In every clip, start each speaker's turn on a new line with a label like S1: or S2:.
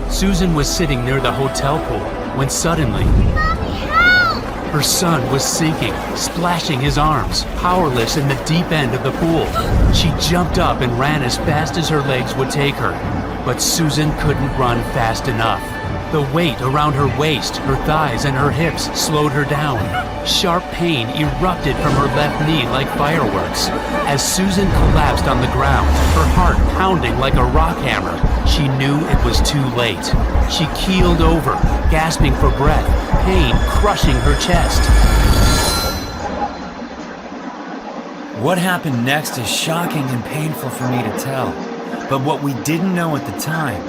S1: Susan was sitting near the hotel pool when suddenly,
S2: Mommy, help!
S1: her son was sinking, splashing his arms, powerless in the deep end of the pool. She jumped up and ran as fast as her legs would take her, but Susan couldn't run fast enough. The weight around her waist, her thighs, and her hips slowed her down. Sharp pain erupted from her left knee like fireworks. As Susan collapsed on the ground, her heart pounding like a rock hammer, she knew it was too late. She keeled over, gasping for breath, pain crushing her chest.
S3: What happened next is shocking and painful for me to tell. But what we didn't know at the time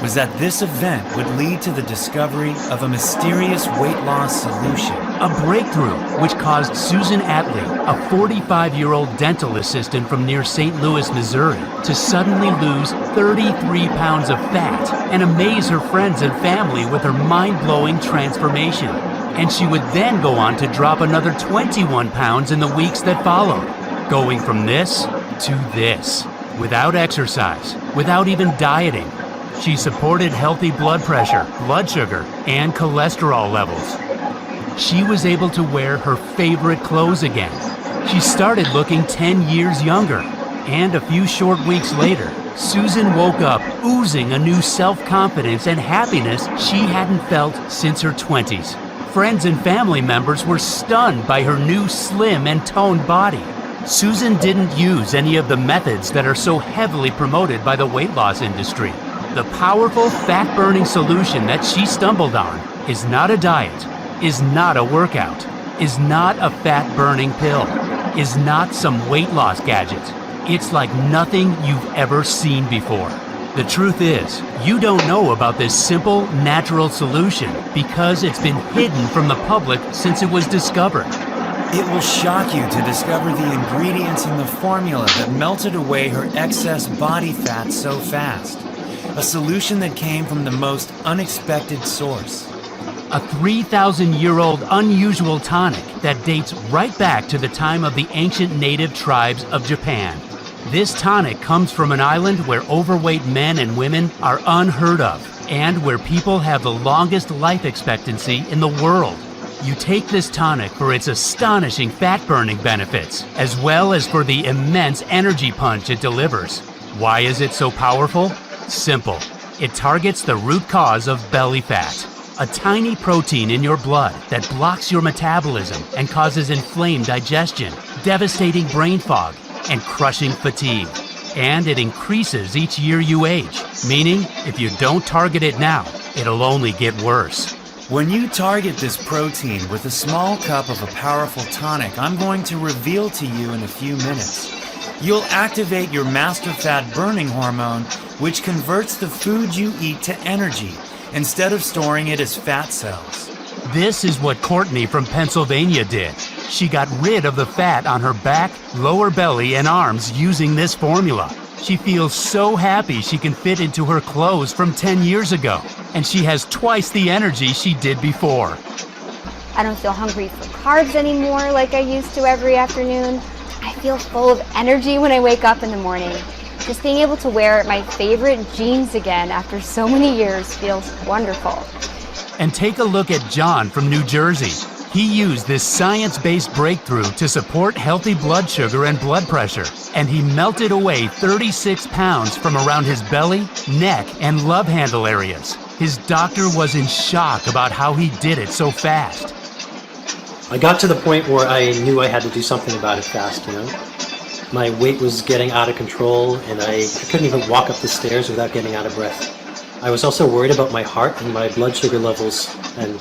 S3: was that this event would lead to the discovery of a mysterious weight loss solution.
S1: A breakthrough which caused Susan Atlee, a 45-year-old dental assistant from near St. Louis, Missouri, to suddenly lose 33 pounds of fat and amaze her friends and family with her mind-blowing transformation. And she would then go on to drop another 21 pounds in the weeks that followed, going from this to this, without exercise, without even dieting. She supported healthy blood pressure, blood sugar, and cholesterol levels. She was able to wear her favorite clothes again. She started looking 10 years younger. And a few short weeks later, Susan woke up oozing a new self-confidence and happiness she hadn't felt since her 20s. Friends and family members were stunned by her new slim and toned body. Susan didn't use any of the methods that are so heavily promoted by the weight loss industry. The powerful fat-burning solution that she stumbled on is not a diet, is not a workout, is not a fat-burning pill, is not some weight loss gadget. It's like nothing you've ever seen before. The truth is, you don't know about this simple, natural solution because it's been hidden from the public since it was discovered.
S3: It will shock you to discover the ingredients in the formula that melted away her excess body fat so fast. A solution that came from the most unexpected source.
S1: A 3,000-year-old unusual tonic that dates right back to the time of the ancient native tribes of Japan. This tonic comes from an island where overweight men and women are unheard of, and where people have the longest life expectancy in the world. You take this tonic for its astonishing fat-burning benefits, as well as for the immense energy punch it delivers. Why is it so powerful? Simple. It targets the root cause of belly fat, a tiny protein in your blood that blocks your metabolism and causes inflamed digestion, devastating brain fog, and crushing fatigue. And it increases each year you age, meaning if you don't target it now, it'll only get worse.
S3: When you target this protein with a small cup of a powerful tonic I'm going to reveal to you in a few minutes, you'll activate your master fat burning hormone, which converts the food you eat to energy instead of storing it as fat cells.
S1: This is what Courtney from Pennsylvania did. She got rid of the fat on her back, lower belly, and arms using this formula. She feels so happy she can fit into her clothes from 10 years ago, and she has twice the energy she did before.
S2: I don't feel hungry for carbs anymore like I used to every afternoon. I feel full of energy when I wake up in the morning. Just being able to wear my favorite jeans again after so many years feels wonderful.
S1: And take a look at John from New Jersey. He used this science-based breakthrough to support healthy blood sugar and blood pressure, and he melted away 36 pounds from around his belly, neck, and love handle areas. His doctor was in shock about how he did it so fast.
S4: I got to the point where I knew I had to do something about it fast, My weight was getting out of control, and I couldn't even walk up the stairs without getting out of breath. I was also worried about my heart and my blood sugar levels, and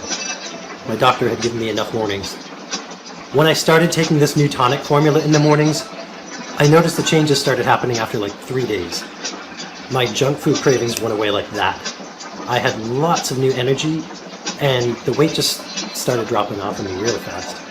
S4: my doctor had given me enough warnings. When I started taking this new tonic formula in the mornings, I noticed the changes started happening after like 3 days. My junk food cravings went away like that. I had lots of new energy, and the weight just started dropping off of me real fast.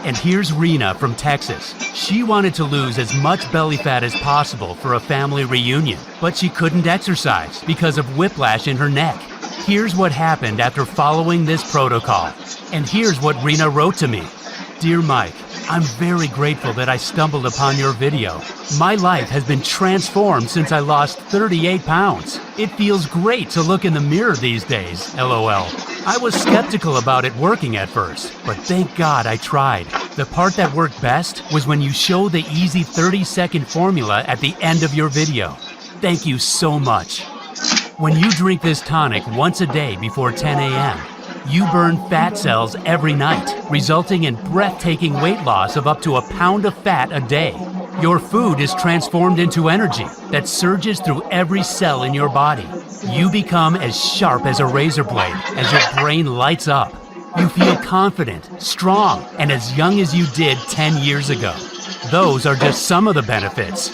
S1: And here's Rena from Texas. She wanted to lose as much belly fat as possible for a family reunion, but she couldn't exercise because of whiplash in her neck. Here's what happened after following this protocol. And here's what Rena wrote to me. Dear Mike, I'm very grateful that I stumbled upon your video. My life has been transformed since I lost 38 pounds. It feels great to look in the mirror these days, LOL. I was skeptical about it working at first, but thank God I tried. The part that worked best was when you show the easy 30-second formula at the end of your video. Thank you so much. When you drink this tonic once a day before 10 a.m., you burn fat cells every night, resulting in breathtaking weight loss of up to a pound of fat a day. Your food is transformed into energy that surges through every cell in your body. You become as sharp as a razor blade as your brain lights up. You feel confident, strong, and as young as you did 10 years ago. Those are just some of the benefits.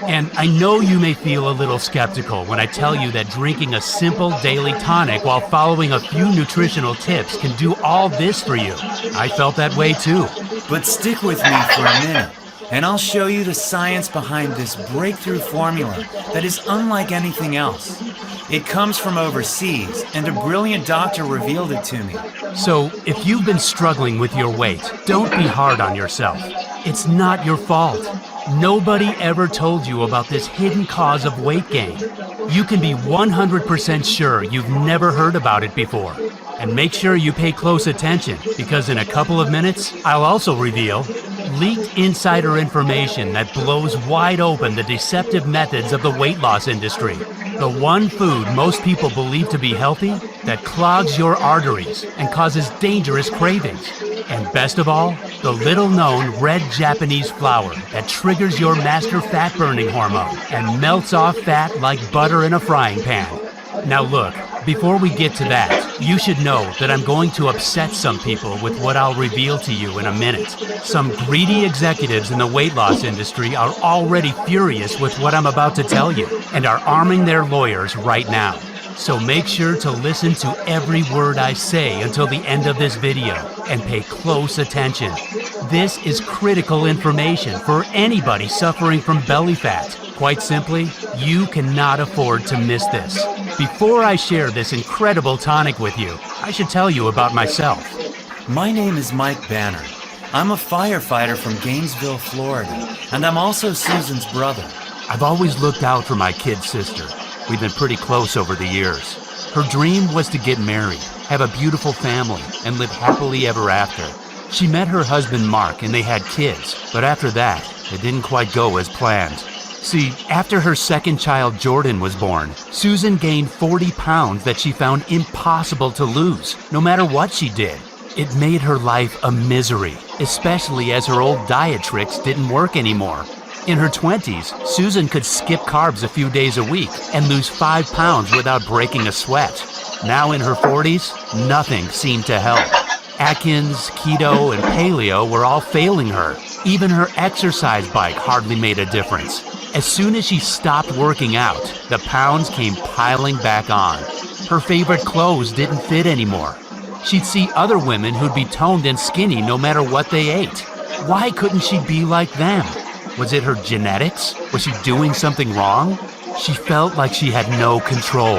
S1: And I know you may feel a little skeptical when I tell you that drinking a simple daily tonic while following a few nutritional tips can do all this for you. I felt that way too.
S3: But stick with me for a minute, and I'll show you the science behind this breakthrough formula that is unlike anything else. It comes from overseas, and a brilliant doctor revealed it to me.
S1: So, if you've been struggling with your weight, don't be hard on yourself. It's not your fault. Nobody ever told you about this hidden cause of weight gain. You can be 100% sure you've never heard about it before. And make sure you pay close attention, because in a couple of minutes, I'll also reveal leaked insider information that blows wide open the deceptive methods of the weight loss industry. The one food most people believe to be healthy that clogs your arteries and causes dangerous cravings. And best of all, the little-known red Japanese flour that triggers your master fat-burning hormone and melts off fat like butter in a frying pan. Now look, before we get to that, you should know that I'm going to upset some people with what I'll reveal to you in a minute. Some greedy executives in the weight loss industry are already furious with what I'm about to tell you and are arming their lawyers right now. So make sure to listen to every word I say until the end of this video and pay close attention. This is critical information for anybody suffering from belly fat. Quite simply, you cannot afford to miss this. Before I share this incredible tonic with you, I should tell you about myself.
S3: My name is Mike Banner. I'm a firefighter from Gainesville, Florida, and I'm also Susan's brother.
S1: I've always looked out for my kid sister. We've been pretty close over the years. Her dream was to get married, have a beautiful family, and live happily ever after. She met her husband Mark and they had kids, but after that, it didn't quite go as planned. See, after her second child Jordan was born, Susan gained 40 pounds that she found impossible to lose, no matter what she did. It made her life a misery, especially as her old diet tricks didn't work anymore. In her 20s, Susan could skip carbs a few days a week and lose 5 pounds without breaking a sweat. Now in her 40s, nothing seemed to help. Atkins, keto, and paleo were all failing her. Even her exercise bike hardly made a difference. As soon as she stopped working out, the pounds came piling back on. Her favorite clothes didn't fit anymore. She'd see other women who'd be toned and skinny no matter what they ate. Why couldn't she be like them? Was it her genetics? Was she doing something wrong? She felt like she had no control.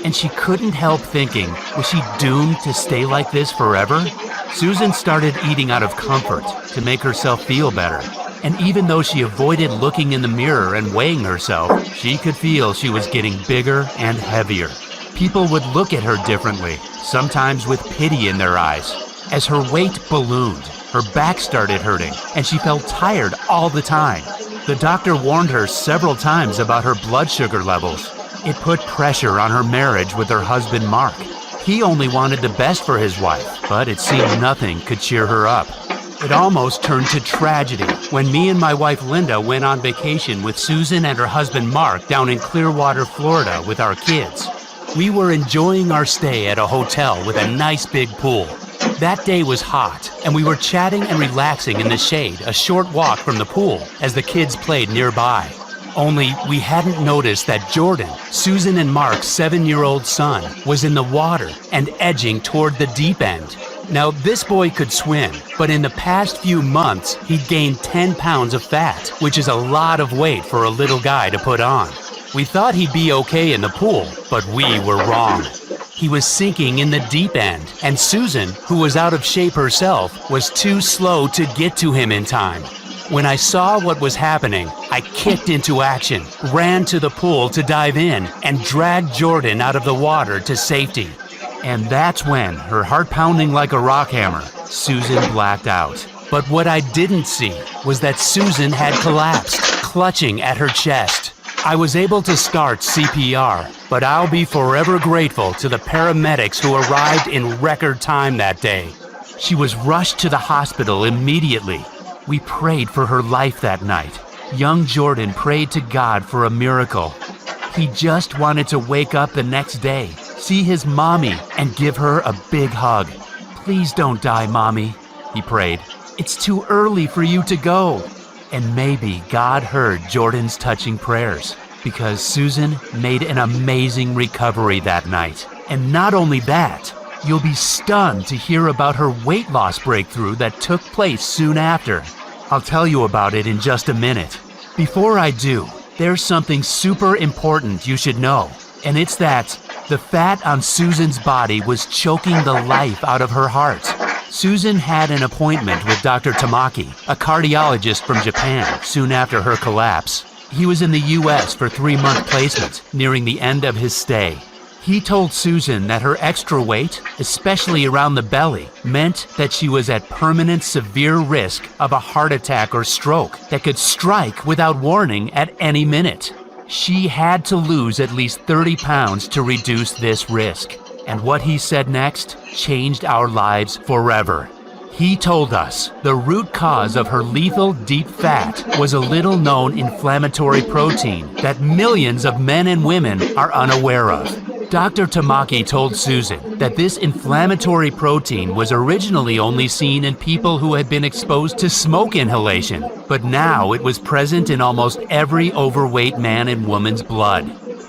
S1: And she couldn't help thinking, was she doomed to stay like this forever? Susan started eating out of comfort to make herself feel better. And even though she avoided looking in the mirror and weighing herself, she could feel she was getting bigger and heavier. People would look at her differently, sometimes with pity in their eyes. As her weight ballooned, her back started hurting, and she felt tired all the time. The doctor warned her several times about her blood sugar levels. It put pressure on her marriage with her husband, Mark. He only wanted the best for his wife, but it seemed nothing could cheer her up. It almost turned to tragedy when me and my wife Linda went on vacation with Susan and her husband Mark down in Clearwater, Florida with our kids. We were enjoying our stay at a hotel with a nice big pool. That day was hot, and we were chatting and relaxing in the shade a short walk from the pool as the kids played nearby. Only we hadn't noticed that Jordan, Susan and Mark's 7-year-old son, was in the water and edging toward the deep end. Now, this boy could swim, but in the past few months, he'd gained 10 pounds of fat, which is a lot of weight for a little guy to put on. We thought he'd be okay in the pool, but we were wrong. He was sinking in the deep end, and Susan, who was out of shape herself, was too slow to get to him in time. When I saw what was happening, I kicked into action, ran to the pool to dive in, and dragged Jordan out of the water to safety. And that's when, her heart pounding like a rock hammer, Susan blacked out. But what I didn't see was that Susan had collapsed, clutching at her chest. I was able to start CPR, but I'll be forever grateful to the paramedics who arrived in record time that day. She was rushed to the hospital immediately. We prayed for her life that night. Young Jordan prayed to God for a miracle. He just wanted to wake up the next day, see his mommy, and give her a big hug. "Please don't die, Mommy," he prayed. "It's too early for you to go." And maybe God heard Jordan's touching prayers, because Susan made an amazing recovery that night. And not only that, you'll be stunned to hear about her weight loss breakthrough that took place soon after. I'll tell you about it in just a minute. Before I do, there's something super important you should know, and it's that the fat on Susan's body was choking the life out of her heart. Susan had an appointment with Dr. Tamaki, a cardiologist from Japan, soon after her collapse. He was in the US for 3-month placement, nearing the end of his stay. He told Susan that her extra weight, especially around the belly, meant that she was at permanent severe risk of a heart attack or stroke that could strike without warning at any minute. She had to lose at least 30 pounds to reduce this risk. And what he said next changed our lives forever. He told us the root cause of her lethal deep fat was a little known inflammatory protein that millions of men and women are unaware of. Dr. Tamaki told Susan that this inflammatory protein was originally only seen in people who had been exposed to smoke inhalation, but now it was present in almost every overweight man and woman's blood.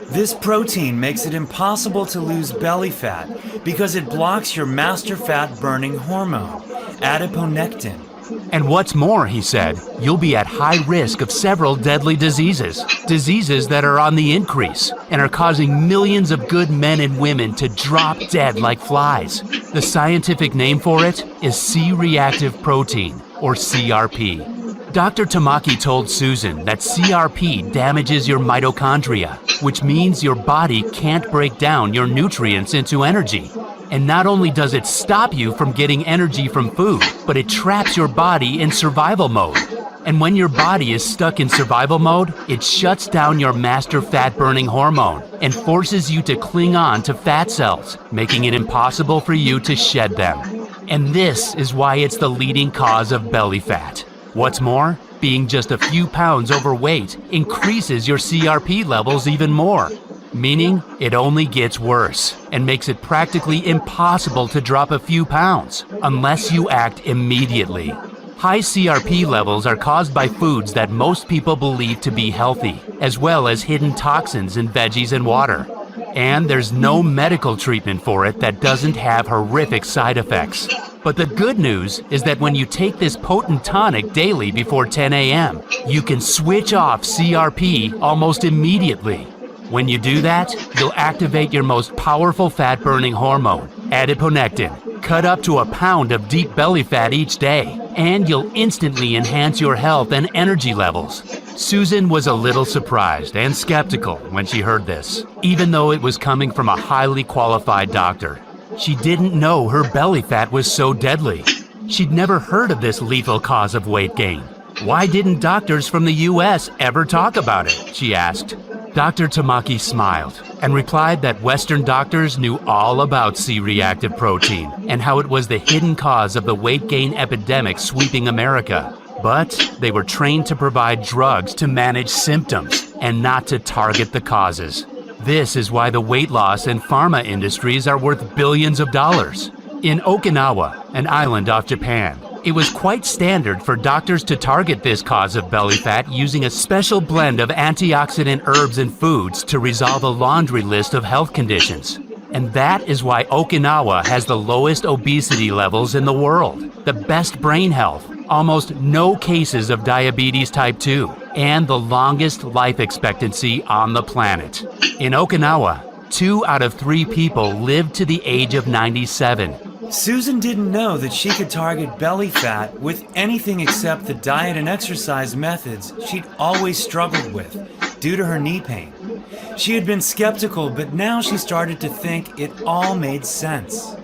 S3: This protein makes it impossible to lose belly fat because it blocks your master fat burning hormone, adiponectin.
S1: And what's more, he said, you'll be at high risk of several deadly diseases that are on the increase and are causing millions of good men and women to drop dead like flies. The scientific name for it is C-reactive protein, or CRP. Dr. Tamaki told Susan that CRP damages your mitochondria, which means your body can't break down your nutrients into energy. And not only does it stop you from getting energy from food, but it traps your body in survival mode. And when your body is stuck in survival mode, it shuts down your master fat-burning hormone and forces you to cling on to fat cells, making it impossible for you to shed them. And this is why it's the leading cause of belly fat. What's more, being just a few pounds overweight increases your CRP levels even more, meaning it only gets worse and makes it practically impossible to drop a few pounds unless you act immediately. High CRP levels are caused by foods that most people believe to be healthy, as well as hidden toxins in veggies and water. And there's no medical treatment for it that doesn't have horrific side effects. But the good news is that when you take this potent tonic daily before 10 a.m., you can switch off CRP almost immediately. When you do that, you'll activate your most powerful fat-burning hormone, adiponectin, cut up to a pound of deep belly fat each day, and you'll instantly enhance your health and energy levels. Susan was a little surprised and skeptical when she heard this, even though it was coming from a highly qualified doctor. She didn't know her belly fat was so deadly. She'd never heard of this lethal cause of weight gain. Why didn't doctors from the US ever talk about it? She asked. Dr. Tamaki smiled and replied that Western doctors knew all about C-reactive protein and how it was the hidden cause of the weight gain epidemic sweeping America. But they were trained to provide drugs to manage symptoms and not to target the causes. This is why the weight loss and pharma industries are worth billions of dollars. In Okinawa, an island off Japan, it was quite standard for doctors to target this cause of belly fat using a special blend of antioxidant herbs and foods to resolve a laundry list of health conditions. And that is why Okinawa has the lowest obesity levels in the world, the best brain health, almost no cases of diabetes type 2, and the longest life expectancy on the planet. In Okinawa, 2 out of 3 people lived to the age of 97.
S3: Susan didn't know that she could target belly fat with anything except the diet and exercise methods she'd always struggled with due to her knee pain. She had been skeptical, but now she started to think it all made sense.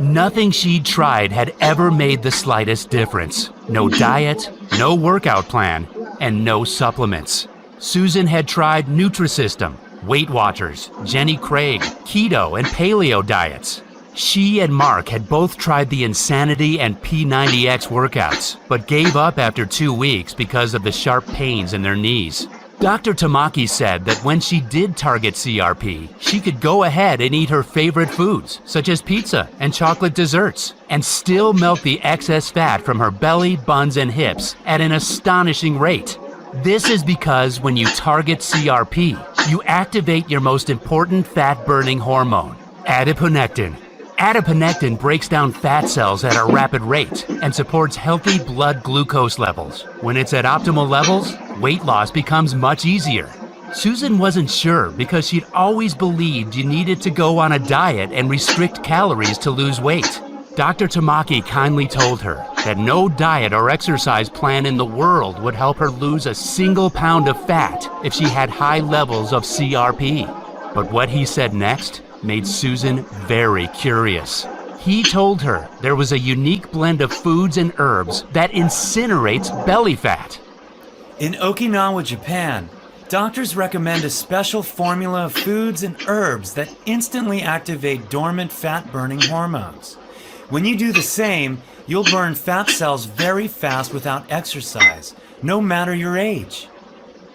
S1: Nothing she'd tried had ever made the slightest difference. No diet, no workout plan, and no supplements. Susan had tried Nutrisystem, Weight Watchers, Jenny Craig, keto, and paleo diets. She and Mark had both tried the Insanity and P90X workouts, but gave up after 2 weeks because of the sharp pains in their knees. Dr. Tamaki said that when she did target CRP, she could go ahead and eat her favorite foods, such as pizza and chocolate desserts, and still melt the excess fat from her belly, buns, and hips at an astonishing rate. This is because when you target CRP, you activate your most important fat-burning hormone, adiponectin. Adiponectin breaks down fat cells at a rapid rate and supports healthy blood glucose levels. When it's at optimal levels, weight loss becomes much easier. Susan wasn't sure because she'd always believed you needed to go on a diet and restrict calories to lose weight. Dr. Tamaki kindly told her that no diet or exercise plan in the world would help her lose a single pound of fat if she had high levels of CRP. But what he said next made Susan very curious. He told her there was a unique blend of foods and herbs that incinerates belly fat.
S3: In Okinawa, Japan, doctors recommend a special formula of foods and herbs that instantly activate dormant fat-burning hormones. When you do the same, you'll burn fat cells very fast without exercise, no matter your age.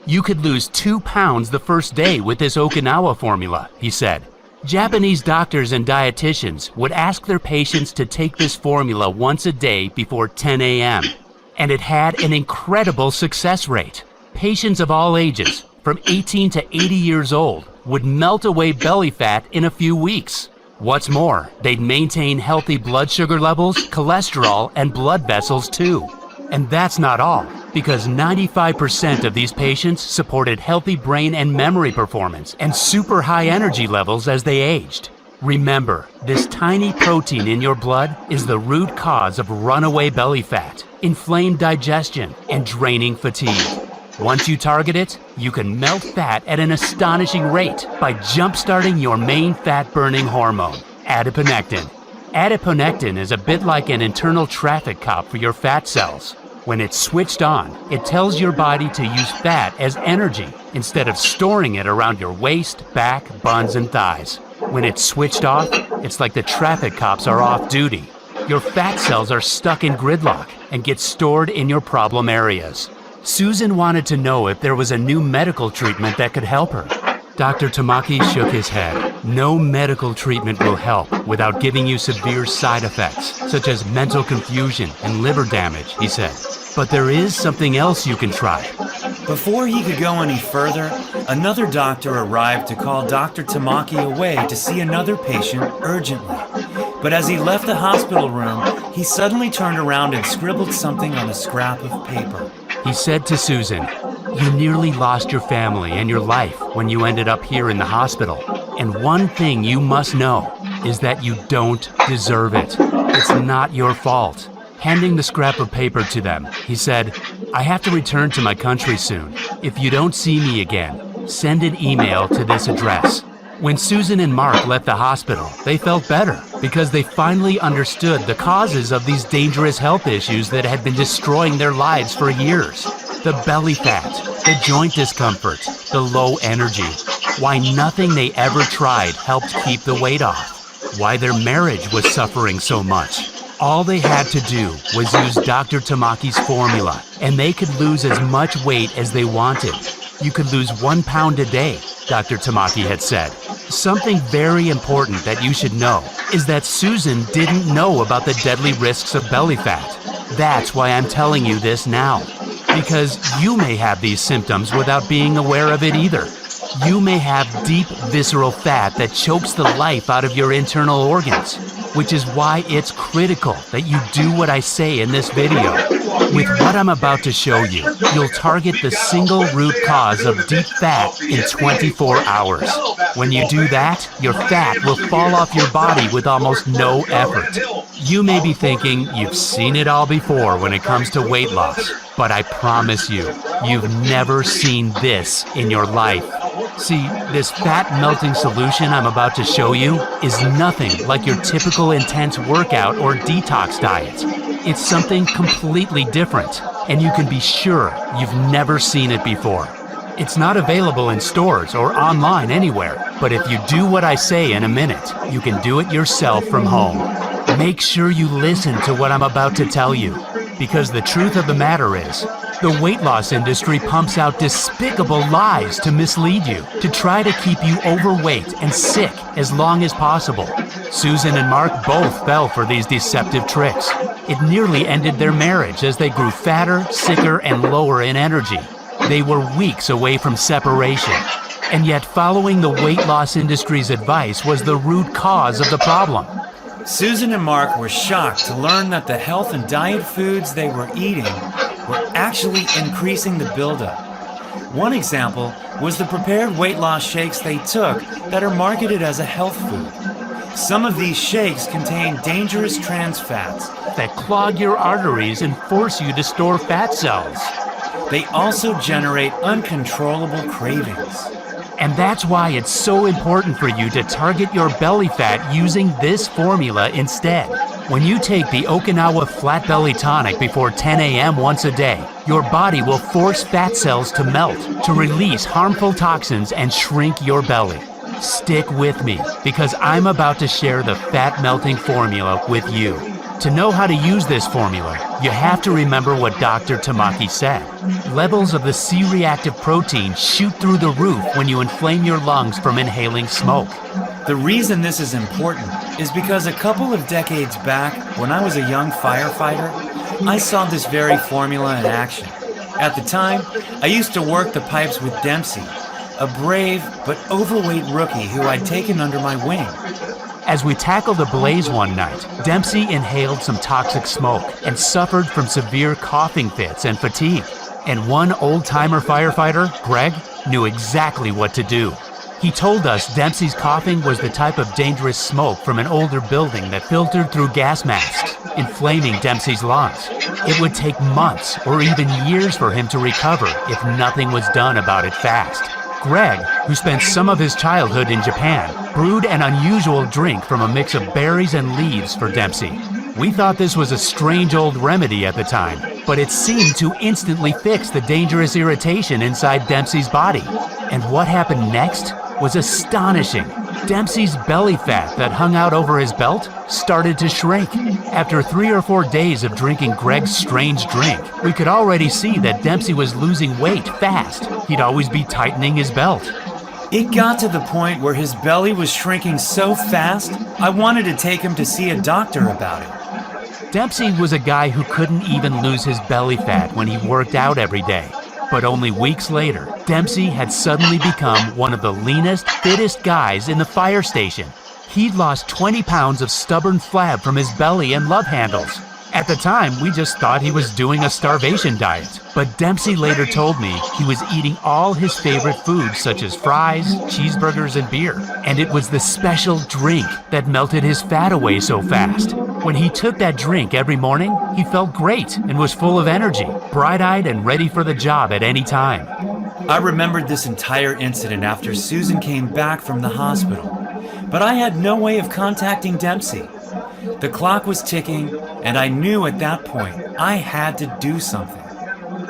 S1: You could lose 2 pounds the first day with this Okinawa formula, he said. Japanese doctors and dietitians would ask their patients to take this formula once a day before 10 a.m. And it had an incredible success rate. Patients of all ages, from 18 to 80 years old, would melt away belly fat in a few weeks. What's more, they'd maintain healthy blood sugar levels, cholesterol, and blood vessels too. And that's not all, because 95% of these patients supported healthy brain and memory performance and super high energy levels as they aged. Remember, this tiny protein in your blood is the root cause of runaway belly fat, inflamed digestion, and draining fatigue. Once you target it, you can melt fat at an astonishing rate by jump-starting your main fat-burning hormone, adiponectin. Adiponectin is a bit like an internal traffic cop for your fat cells. When it's switched on, it tells your body to use fat as energy instead of storing it around your waist, back, buns, and thighs. When it's switched off, it's like the traffic cops are off duty. Your fat cells are stuck in gridlock and get stored in your problem areas. Susan wanted to know if there was a new medical treatment that could help her. Dr. Tamaki shook his head. No medical treatment will help without giving you severe side effects, such as mental confusion and liver damage, he said. But there is something else you can try.
S3: Before he could go any further, another doctor arrived to call Dr. Tamaki away to see another patient urgently. But as he left the hospital room, he suddenly turned around and scribbled something on a scrap of paper.
S1: He said to Susan, "You nearly lost your family and your life when you ended up here in the hospital. And one thing you must know is that you don't deserve it. It's not your fault." Handing the scrap of paper to them, he said, "I have to return to my country soon. If you don't see me again, send an email to this address." When Susan and Mark left the hospital, they felt better because they finally understood the causes of these dangerous health issues that had been destroying their lives for years. The belly fat, the joint discomfort, the low energy. Why nothing they ever tried helped keep the weight off. Why their marriage was suffering so much. All they had to do was use Dr. Tamaki's formula, and they could lose as much weight as they wanted. You could lose 1 pound a day, Dr. Tamaki had said. Something very important that you should know is that Susan didn't know about the deadly risks of belly fat. That's why I'm telling you this now. Because you may have these symptoms without being aware of it either. You may have deep visceral fat that chokes the life out of your internal organs. which is why it's critical that you do what I say in this video. With what I'm about to show you, you'll target the single root cause of deep fat in 24 hours. When you do that, your fat will fall off your body with almost no effort. You may be thinking you've seen it all before when it comes to weight loss, but I promise you, you've never seen this in your life. See, this fat-melting solution I'm about to show you is nothing like your typical intense workout or detox diet. It's something completely different, and you can be sure you've never seen it before. It's not available in stores or online anywhere, but if you do what I say in a minute, you can do it yourself from home. Make sure you listen to what I'm about to tell you, because the truth of the matter is, the weight loss industry pumps out despicable lies to mislead you, to try to keep you overweight and sick as long as possible. Susan and Mark both fell for these deceptive tricks. It nearly ended their marriage as they grew fatter, sicker, and lower in energy. They were weeks away from separation. And yet following the weight loss industry's advice was the root cause of the problem.
S3: Susan and Mark were shocked to learn that the health and diet foods they were eating were actually increasing the buildup. One example was the prepared weight loss shakes they took that are marketed as a health food. Some of these shakes contain dangerous trans fats
S1: that clog your arteries and force you to store fat cells.
S3: They also generate uncontrollable cravings.
S1: And that's why it's so important for you to target your belly fat using this formula instead. When you take the Okinawa Flat Belly Tonic before 10 a.m. once a day, your body will force fat cells to melt, to release harmful toxins and shrink your belly. Stick with me, because I'm about to share the fat melting formula with you. To know how to use this formula, you have to remember what Dr. Tamaki said. Levels of the C-reactive protein shoot through the roof when you inflame your lungs from inhaling smoke.
S3: The reason this is important is because a couple of decades back, when I was a young firefighter, I saw this very formula in action. At the time, I used to work the pipes with Dempsey, a brave but overweight rookie who I'd taken under my wing.
S1: As we tackled a blaze one night, Dempsey inhaled some toxic smoke and suffered from severe coughing fits and fatigue. And one old-timer firefighter, Greg, knew exactly what to do. He told us Dempsey's coughing was the type of dangerous smoke from an older building that filtered through gas masks, inflaming Dempsey's lungs. It would take months or even years for him to recover if nothing was done about it fast. Greg, who spent some of his childhood in Japan, brewed an unusual drink from a mix of berries and leaves for Dempsey. We thought this was a strange old remedy at the time, but it seemed to instantly fix the dangerous irritation inside Dempsey's body. And what happened next was astonishing. Dempsey's belly fat that hung out over his belt started to shrink. After 3 or 4 days of drinking Greg's strange drink, we could already see that Dempsey was losing weight fast. He'd always be tightening his belt.
S3: It got to the point where his belly was shrinking so fast, I wanted to take him to see a doctor about it.
S1: Dempsey was a guy who couldn't even lose his belly fat when he worked out every day. But only weeks later, Dempsey had suddenly become one of the leanest, fittest guys in the fire station. He'd lost 20 pounds of stubborn flab from his belly and love handles. At the time, we just thought he was doing a starvation diet. But Dempsey later told me he was eating all his favorite foods such as fries, cheeseburgers, and beer. And it was the special drink that melted his fat away so fast. When he took that drink every morning, he felt great and was full of energy, bright-eyed and ready for the job at any time.
S3: I remembered this entire incident after Susan came back from the hospital, but I had no way of contacting Dempsey. The clock was ticking, and I knew at that point I had to do something.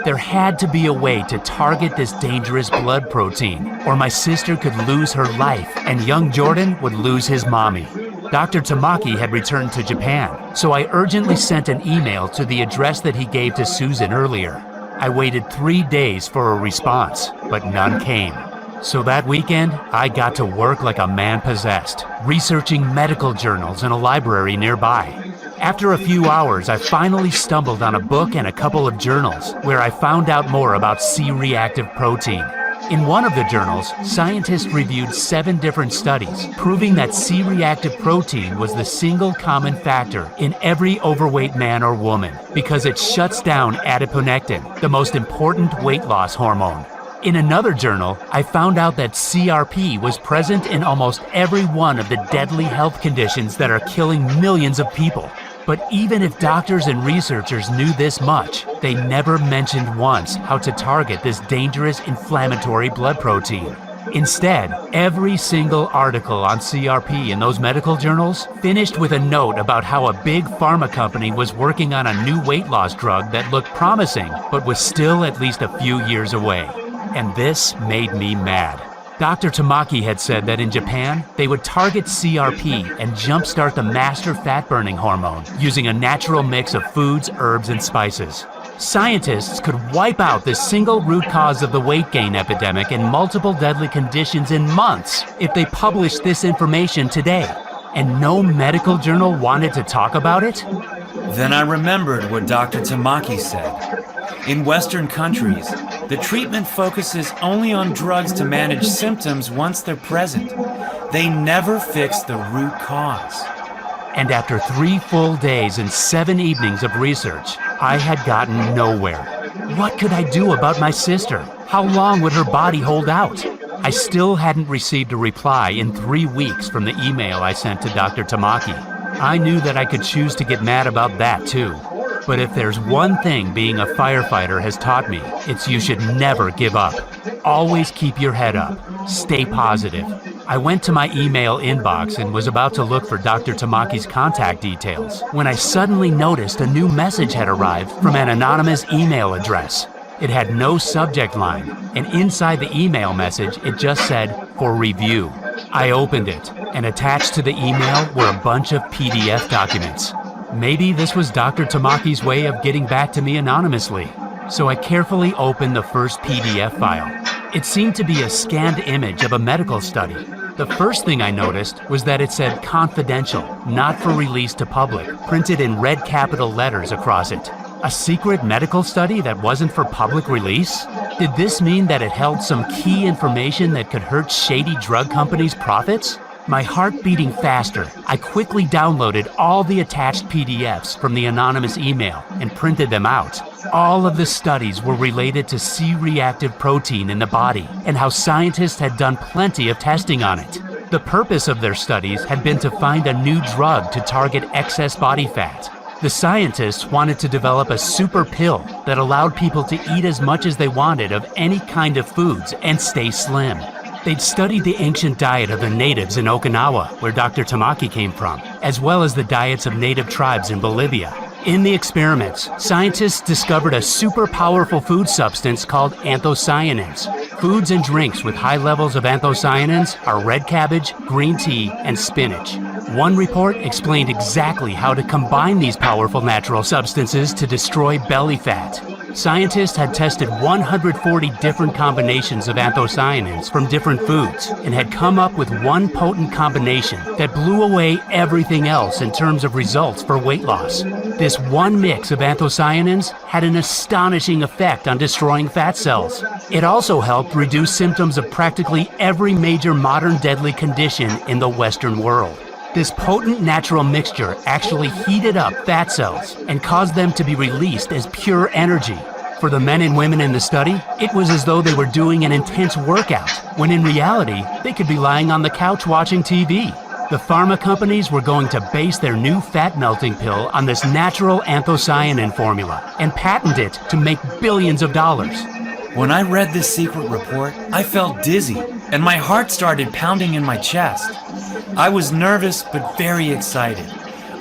S1: There had to be a way to target this dangerous blood protein, or my sister could lose her life and young Jordan would lose his mommy. Dr. Tamaki had returned to Japan, so I urgently sent an email to the address that he gave to Susan earlier. I waited 3 days for a response, but none came. So that weekend, I got to work like a man possessed, researching medical journals in a library nearby. After a few hours, I finally stumbled on a book and a couple of journals where I found out more about C-reactive protein. In one of the journals, scientists reviewed 7 different studies, proving that C-reactive protein was the single common factor in every overweight man or woman because it shuts down adiponectin, the most important weight loss hormone. In another journal, I found out that CRP was present in almost every one of the deadly health conditions that are killing millions of people. But even if doctors and researchers knew this much, they never mentioned once how to target this dangerous inflammatory blood protein. Instead, every single article on CRP in those medical journals finished with a note about how a big pharma company was working on a new weight loss drug that looked promising, but was still at least a few years away. And this made me mad. Dr. Tamaki had said that in Japan, they would target CRP and jumpstart the master fat-burning hormone using a natural mix of foods, herbs, and spices. Scientists could wipe out the single root cause of the weight gain epidemic and multiple deadly conditions in months if they published this information today. And no medical journal wanted to talk about it?
S3: Then I remembered what Dr. Tamaki said. In Western countries, the treatment focuses only on drugs to manage symptoms once they're present. They never fix the root cause.
S1: And after 3 full days and 7 evenings of research, I had gotten nowhere. What could I do about my sister? How long would her body hold out? I still hadn't received a reply in 3 weeks from the email I sent to Dr. Tamaki. I knew that I could choose to get mad about that too. But if there's one thing being a firefighter has taught me, it's you should never give up. Always keep your head up. Stay positive. I went to my email inbox and was about to look for Dr. Tamaki's contact details when I suddenly noticed a new message had arrived from an anonymous email address. It had no subject line, and inside the email message, it just said, "For review." I opened it, and attached to the email were a bunch of PDF documents. Maybe this was Dr. Tamaki's way of getting back to me anonymously. So I carefully opened the first PDF file. It seemed to be a scanned image of a medical study. The first thing I noticed was that it said confidential, not for release to public, printed in red capital letters across it. A secret medical study that wasn't for public release? Did this mean that it held some key information that could hurt shady drug companies' profits? My heart beating faster, I quickly downloaded all the attached PDFs from the anonymous email and printed them out. All of the studies were related to C-reactive protein in the body and how scientists had done plenty of testing on it. The purpose of their studies had been to find a new drug to target excess body fat. The scientists wanted to develop a super pill that allowed people to eat as much as they wanted of any kind of foods and stay slim. They'd studied the ancient diet of the natives in Okinawa, where Dr. Tamaki came from, as well as the diets of native tribes in Bolivia. In the experiments, scientists discovered a super powerful food substance called anthocyanins. Foods and drinks with high levels of anthocyanins are red cabbage, green tea, and spinach. One report explained exactly how to combine these powerful natural substances to destroy belly fat. Scientists had tested 140 different combinations of anthocyanins from different foods and had come up with one potent combination that blew away everything else in terms of results for weight loss. This one mix of anthocyanins had an astonishing effect on destroying fat cells. It also helped reduce symptoms of practically every major modern deadly condition in the Western world. This potent natural mixture actually heated up fat cells and caused them to be released as pure energy. For the men and women in the study, it was as though they were doing an intense workout, when in reality, they could be lying on the couch watching TV. The pharma companies were going to base their new fat-melting pill on this natural anthocyanin formula and patent it to make billions of dollars.
S3: When I read this secret report, I felt dizzy, and my heart started pounding in my chest. I was nervous, but very excited.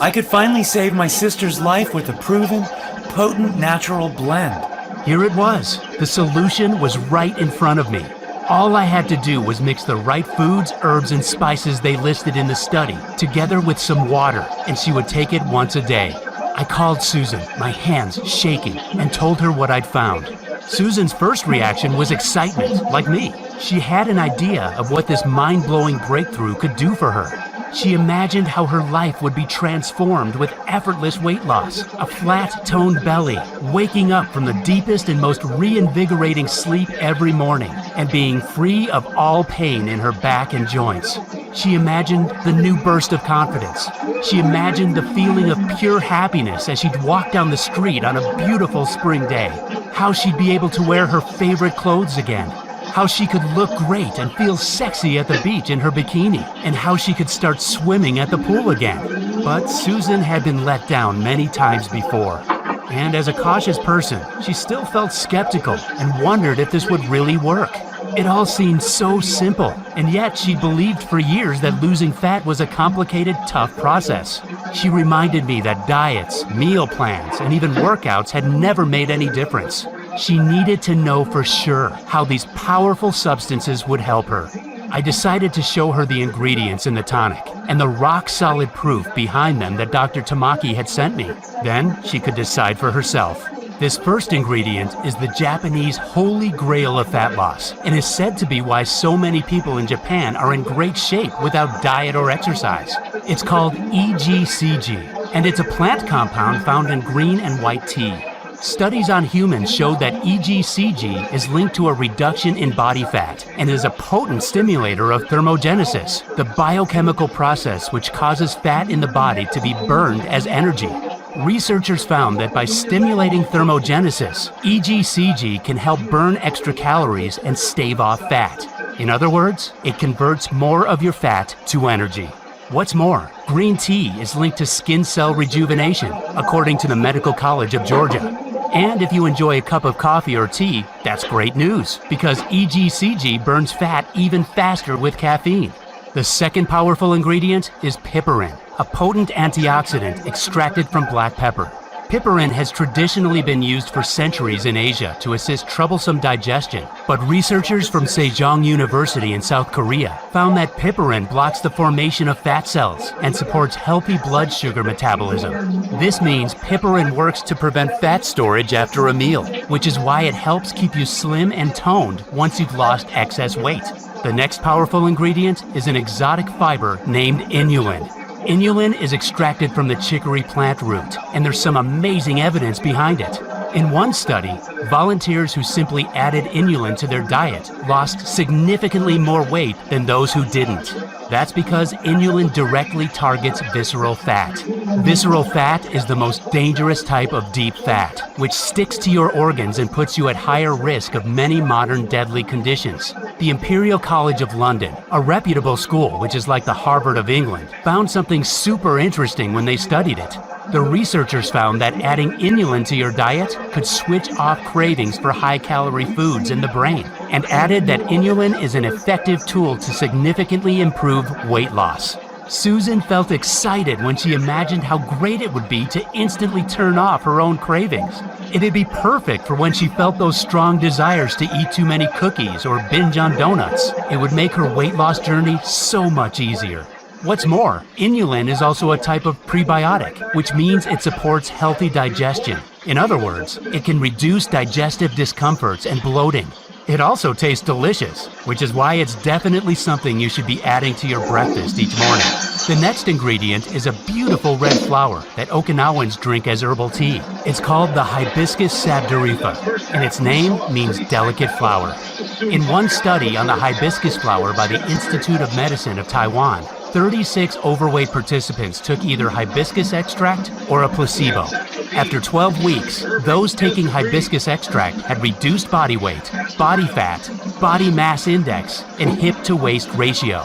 S3: I could finally save my sister's life with a proven, potent natural blend.
S1: Here it was. The solution was right in front of me. All I had to do was mix the right foods, herbs, and spices they listed in the study, together with some water, and she would take it once a day. I called Susan, my hands shaking, and told her what I'd found. Susan's first reaction was excitement, like me. She had an idea of what this mind-blowing breakthrough could do for her. She imagined how her life would be transformed with effortless weight loss, a flat, toned belly, waking up from the deepest and most reinvigorating sleep every morning, and being free of all pain in her back and joints. She imagined the new burst of confidence. She imagined the feeling of pure happiness as she'd walk down the street on a beautiful spring day, how she'd be able to wear her favorite clothes again, how she could look great and feel sexy at the beach in her bikini, and how she could start swimming at the pool again. But Susan had been let down many times before. And as a cautious person, she still felt skeptical and wondered if this would really work. It all seemed so simple, and yet she believed for years that losing fat was a complicated, tough process. She reminded me that diets, meal plans, and even workouts had never made any difference. She needed to know for sure how these powerful substances would help her. I decided to show her the ingredients in the tonic and the rock-solid proof behind them that Dr. Tamaki had sent me. Then she could decide for herself. This first ingredient is the Japanese holy grail of fat loss and is said to be why so many people in Japan are in great shape without diet or exercise. It's called EGCG, and it's a plant compound found in green and white tea. Studies on humans showed that EGCG is linked to a reduction in body fat and is a potent stimulator of thermogenesis, the biochemical process which causes fat in the body to be burned as energy. Researchers found that by stimulating thermogenesis, EGCG can help burn extra calories and stave off fat. In other words, it converts more of your fat to energy. What's more, green tea is linked to skin cell rejuvenation, according to the Medical College of Georgia. And if you enjoy a cup of coffee or tea, that's great news, because EGCG burns fat even faster with caffeine. The second powerful ingredient is piperine, a potent antioxidant extracted from black pepper. Piperine has traditionally been used for centuries in Asia to assist troublesome digestion, but researchers from Sejong University in South Korea found that piperine blocks the formation of fat cells and supports healthy blood sugar metabolism. This means piperine works to prevent fat storage after a meal, which is why it helps keep you slim and toned once you've lost excess weight. The next powerful ingredient is an exotic fiber named inulin. Inulin is extracted from the chicory plant root, and there's some amazing evidence behind it. In one study, volunteers who simply added inulin to their diet lost significantly more weight than those who didn't. That's because inulin directly targets visceral fat. Visceral fat is the most dangerous type of deep fat, which sticks to your organs and puts you at higher risk of many modern deadly conditions. The Imperial College of London, a reputable school which is like the Harvard of England, found something super interesting when they studied it. The researchers found that adding inulin to your diet could switch off cravings for high-calorie foods in the brain, and added that inulin is an effective tool to significantly improve weight loss. Susan felt excited when she imagined how great it would be to instantly turn off her own cravings. It'd be perfect for when she felt those strong desires to eat too many cookies or binge on donuts. It would make her weight loss journey so much easier. What's more, inulin is also a type of prebiotic, which means it supports healthy digestion. In other words, it can reduce digestive discomforts and bloating. It also tastes delicious, which is why it's definitely something you should be adding to your breakfast each morning. The next ingredient is a beautiful red flower that Okinawans drink as herbal tea. It's called the Hibiscus sabdurifa, and its name means delicate flower. In one study on the hibiscus flower by the Institute of Medicine of Taiwan, 36 overweight participants took either hibiscus extract or a placebo. After 12 weeks, those taking hibiscus extract had reduced body weight, body fat, body mass index, and hip-to-waist ratio.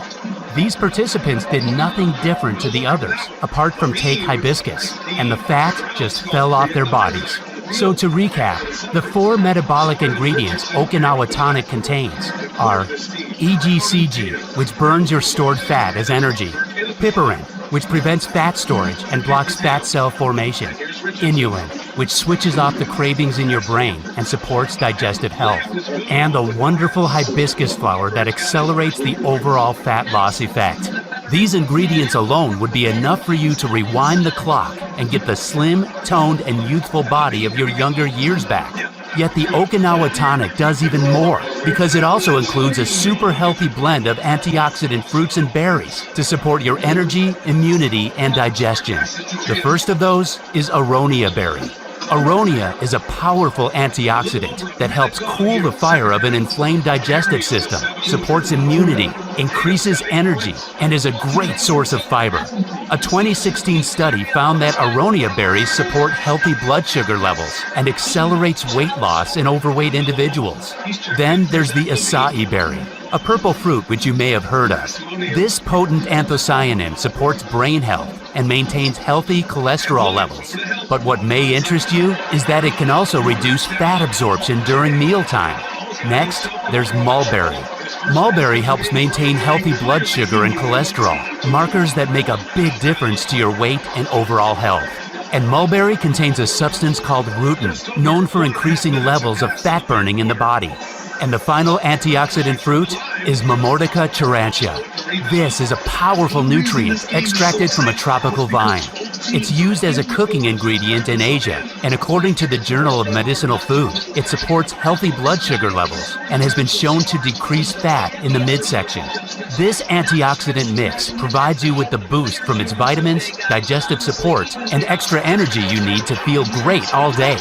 S1: These participants did nothing different to the others, apart from take hibiscus, and the fat just fell off their bodies. So to recap, the 4 metabolic ingredients Okinawa Tonic contains are EGCG, which burns your stored fat as energy, piperine, which prevents fat storage and blocks fat cell formation, inulin, which switches off the cravings in your brain and supports digestive health, and the wonderful hibiscus flower that accelerates the overall fat loss effect. These ingredients alone would be enough for you to rewind the clock and get the slim, toned, and youthful body of your younger years back. Yet the Okinawa Tonic does even more, because it also includes a super healthy blend of antioxidant fruits and berries to support your energy, immunity, and digestion. The first of those is aronia berry. Aronia is a powerful antioxidant that helps cool the fire of an inflamed digestive system, supports immunity, increases energy, and is a great source of fiber. A 2016 study found that aronia berries support healthy blood sugar levels and accelerates weight loss in overweight individuals. Then there's the acai berry, a purple fruit which you may have heard of. This potent anthocyanin supports brain health and maintains healthy cholesterol levels. But what may interest you is that it can also reduce fat absorption during mealtime. Next, there's mulberry. Mulberry helps maintain healthy blood sugar and cholesterol, markers that make a big difference to your weight and overall health. And mulberry contains a substance called rutin, known for increasing levels of fat burning in the body. And the final antioxidant fruit is Momordica charantia. This is a powerful nutrient extracted from a tropical vine. It's used as a cooking ingredient in Asia, and according to the Journal of Medicinal Food, it supports healthy blood sugar levels and has been shown to decrease fat in the midsection. This antioxidant mix provides you with the boost from its vitamins, digestive support, and extra energy you need to feel great all day.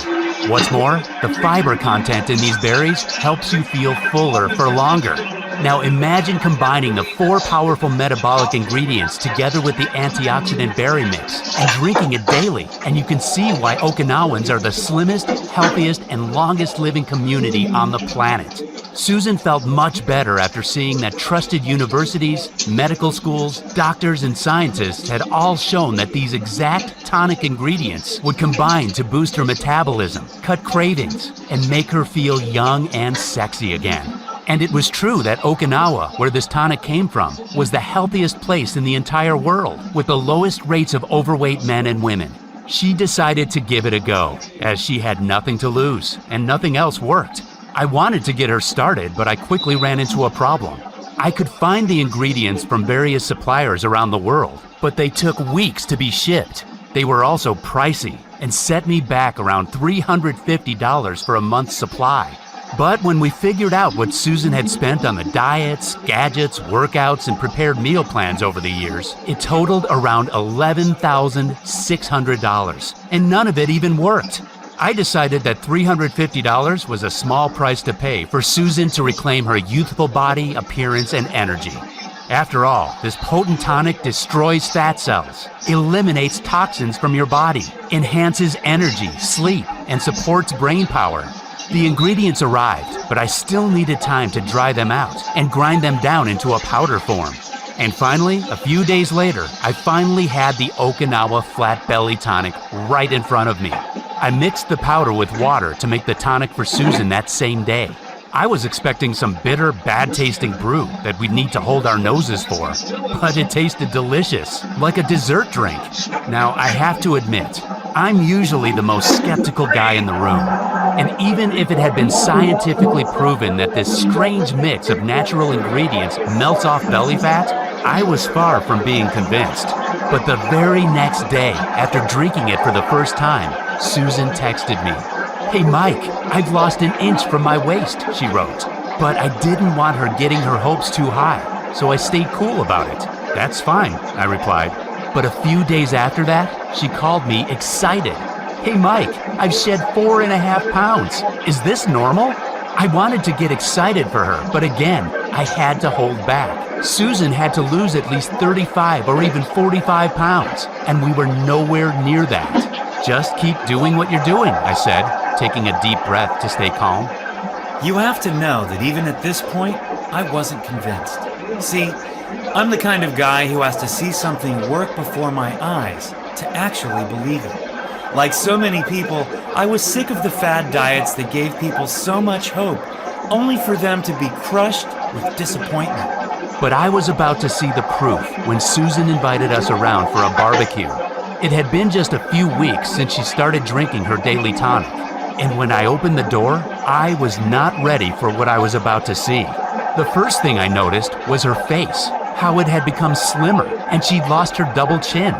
S1: What's more, the fiber content in these berries helps you feel fuller for longer. Now imagine combining the 4 powerful metabolic ingredients together with the antioxidant berry mix and drinking it daily, and you can see why Okinawans are the slimmest, healthiest, and longest living community on the planet. Susan felt much better after seeing that trusted universities, medical schools, doctors, and scientists had all shown that these exact tonic ingredients would combine to boost her metabolism, cut cravings, and make her feel young and sexy again. And it was true that Okinawa, where this tonic came from, was the healthiest place in the entire world, with the lowest rates of overweight men and women. She decided to give it a go, as she had nothing to lose, and nothing else worked. I wanted to get her started, but I quickly ran into a problem. I could find the ingredients from various suppliers around the world, but they took weeks to be shipped. They were also pricey, and set me back around $350 for a month's supply. But when we figured out what Susan had spent on the diets, gadgets, workouts, and prepared meal plans over the years, it totaled around $11,600, and none of it even worked. I decided that $350 was a small price to pay for Susan to reclaim her youthful body, appearance, and energy. After all, this potent tonic destroys fat cells, eliminates toxins from your body, enhances energy, sleep, and supports brain power. The ingredients arrived, but I still needed time to dry them out and grind them down into a powder form. And finally, a few days later, I finally had the Okinawa Flat Belly Tonic right in front of me. I mixed the powder with water to make the tonic for Susan that same day. I was expecting some bitter, bad-tasting brew that we'd need to hold our noses for, but it tasted delicious, like a dessert drink. Now, I have to admit, I'm usually the most skeptical guy in the room. And even if it had been scientifically proven that this strange mix of natural ingredients melts off belly fat, I was far from being convinced. But the very next day, after drinking it for the first time, Susan texted me. "Hey Mike, I've lost an inch from my waist," she wrote. But I didn't want her getting her hopes too high, so I stayed cool about it. "That's fine," I replied. But a few days after that, she called me excited. "Hey Mike, I've shed 4.5 pounds. Is this normal?" I wanted to get excited for her, but again, I had to hold back. Susan had to lose at least 35 or even 45 pounds, and we were nowhere near that. "Just keep doing what you're doing," I said, taking a deep breath to stay calm.
S3: You have to know that even at this point, I wasn't convinced. See, I'm the kind of guy who has to see something work before my eyes to actually believe it. Like so many people, I was sick of the fad diets that gave people so much hope, only for them to be crushed with disappointment.
S1: But I was about to see the proof when Susan invited us around for a barbecue. It had been just a few weeks since she started drinking her daily tonic, and when I opened the door, I was not ready for what I was about to see. The first thing I noticed was her face, how it had become slimmer, and she'd lost her double chin.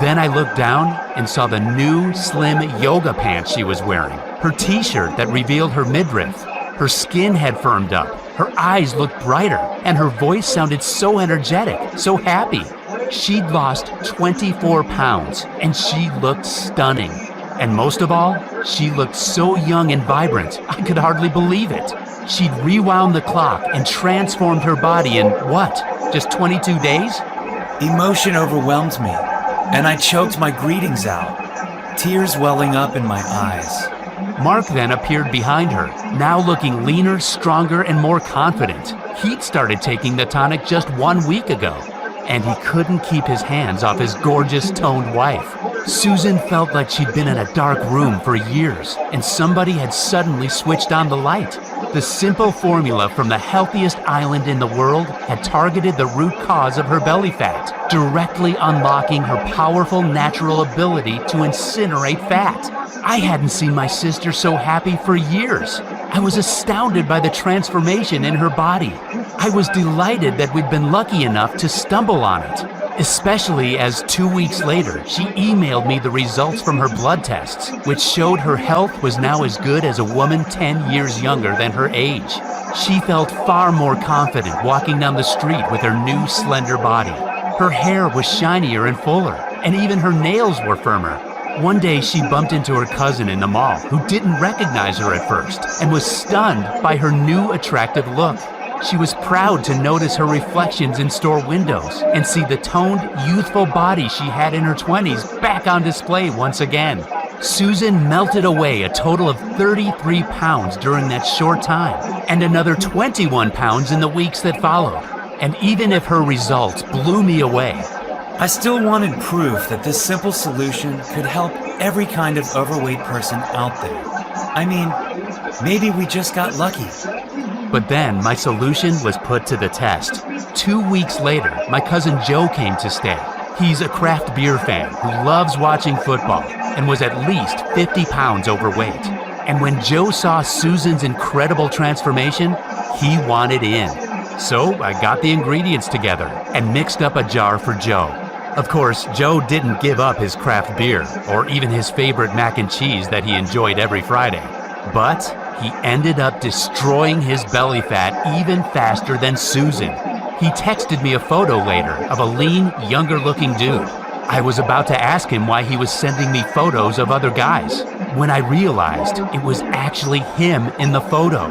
S1: Then I looked down and saw the new, slim yoga pants she was wearing. her t-shirt that revealed her midriff. Her skin had firmed up, her eyes looked brighter, and her voice sounded so energetic, so happy. She'd lost 24 pounds, and she looked stunning. And most of all, she looked so young and vibrant, I could hardly believe it. She'd rewound the clock and transformed her body in, what, just 22 days?
S3: Emotion overwhelmed me, and I choked my greetings out, tears welling up in my eyes.
S1: Mark then appeared behind her, now looking leaner, stronger, and more confident. He'd started taking the tonic just 1 week ago, and he couldn't keep his hands off his gorgeous, toned wife. Susan felt like she'd been in a dark room for years, and somebody had suddenly switched on the light. The simple formula from the healthiest island in the world had targeted the root cause of her belly fat, directly unlocking her powerful natural ability to incinerate fat. I hadn't seen my sister so happy for years. I was astounded by the transformation in her body. I was delighted that we'd been lucky enough to stumble on it, especially as 2 weeks later, she emailed me the results from her blood tests, which showed her health was now as good as a woman 10 years younger than her age. She felt far more confident walking down the street with her new slender body. Her hair was shinier and fuller, and even her nails were firmer. One day she bumped into her cousin in the mall who didn't recognize her at first and was stunned by her new attractive look. She was proud to notice her reflections in store windows and see the toned, youthful body she had in her 20s back on display once again. Susan melted away a total of 33 pounds during that short time, and another 21 pounds in the weeks that followed. And even if her results blew me away,
S3: I still wanted proof that this simple solution could help every kind of overweight person out there. I mean, maybe we just got lucky.
S1: But then my solution was put to the test. 2 weeks later, my cousin Joe came to stay. He's a craft beer fan who loves watching football and was at least 50 pounds overweight. And when Joe saw Susan's incredible transformation, he wanted in. So I got the ingredients together and mixed up a jar for Joe. Of course, Joe didn't give up his craft beer or even his favorite mac and cheese that he enjoyed every Friday. But he ended up destroying his belly fat even faster than Susan. He texted me a photo later of a lean, younger-looking dude. I was about to ask him why he was sending me photos of other guys, when I realized it was actually him in the photo.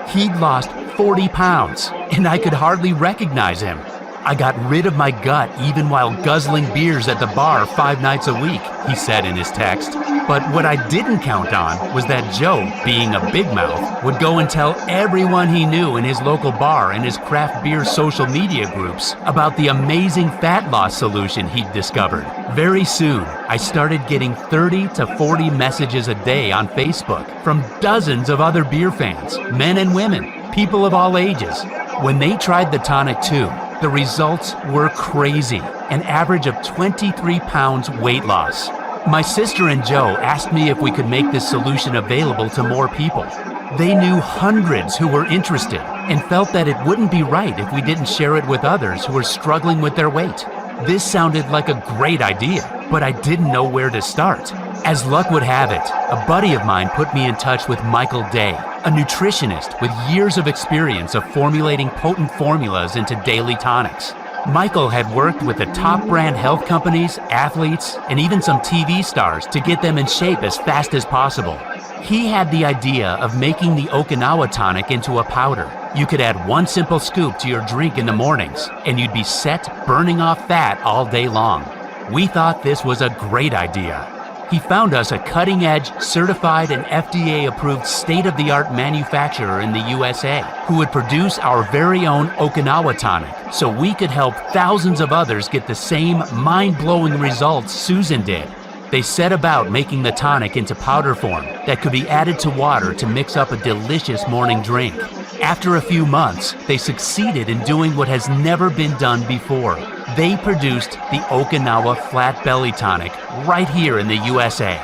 S1: He'd lost 40 pounds, and I could hardly recognize him. I got rid of my gut even while guzzling beers at the bar 5 nights a week, he said in his text. But what I didn't count on was that Joe, being a big mouth, would go and tell everyone he knew in his local bar and his craft beer social media groups about the amazing fat loss solution he'd discovered. Very soon, I started getting 30 to 40 messages a day on Facebook from dozens of other beer fans, men and women, people of all ages. When they tried the tonic too, the results were crazy, an average of 23 pounds weight loss. My sister and Joe asked me if we could make this solution available to more people. They knew hundreds who were interested and felt that it wouldn't be right if we didn't share it with others who were struggling with their weight. This sounded like a great idea, but I didn't know where to start. As luck would have it, a buddy of mine put me in touch with Michael Day, a nutritionist with years of experience of formulating potent formulas into daily tonics. Michael had worked with the top brand health companies, athletes, and even some TV stars to get them in shape as fast as possible. He had the idea of making the Okinawa tonic into a powder. You could add 1 simple scoop to your drink in the mornings, and you'd be set burning off fat all day long. We thought this was a great idea. He found us a cutting-edge, certified and FDA-approved state-of-the-art manufacturer in the USA who would produce our very own Okinawa tonic so we could help thousands of others get the same mind-blowing results Susan did. They set about making the tonic into powder form that could be added to water to mix up a delicious morning drink. After a few months, they succeeded in doing what has never been done before. They produced the Okinawa Flat Belly Tonic right here in the USA.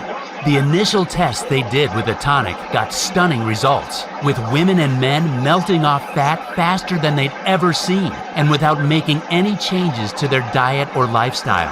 S1: The initial tests they did with the tonic got stunning results, with women and men melting off fat faster than they'd ever seen, and without making any changes to their diet or lifestyle.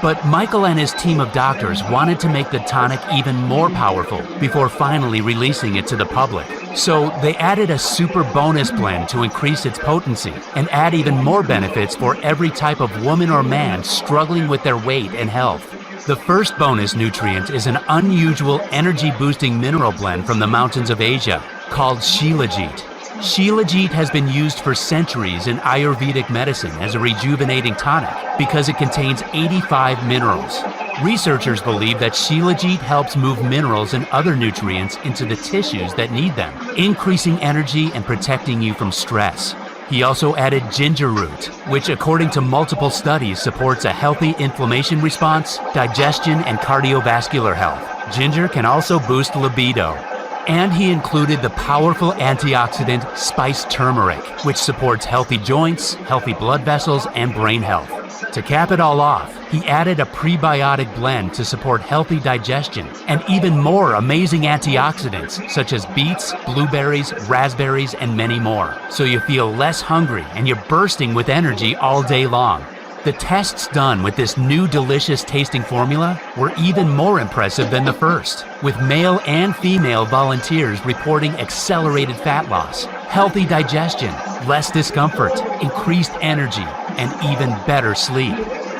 S1: But Michael and his team of doctors wanted to make the tonic even more powerful before finally releasing it to the public. So they added a super bonus blend to increase its potency and add even more benefits for every type of woman or man struggling with their weight and health. The first bonus nutrient is an unusual energy-boosting mineral blend from the mountains of Asia called Shilajit. Shilajit has been used for centuries in Ayurvedic medicine as a rejuvenating tonic because it contains 85 minerals. Researchers believe that Shilajit helps move minerals and other nutrients into the tissues that need them, increasing energy and protecting you from stress. He also added ginger root, which according to multiple studies supports a healthy inflammation response, digestion, and cardiovascular health. Ginger can also boost libido. And he included the powerful antioxidant spiced turmeric, which supports healthy joints, healthy blood vessels, and brain health. To cap it all off, he added a prebiotic blend to support healthy digestion and even more amazing antioxidants such as beets, blueberries, raspberries, and many more. So you feel less hungry and you're bursting with energy all day long. The tests done with this new delicious tasting formula were even more impressive than the first, with male and female volunteers reporting accelerated fat loss, healthy digestion, less discomfort, increased energy, and even better sleep.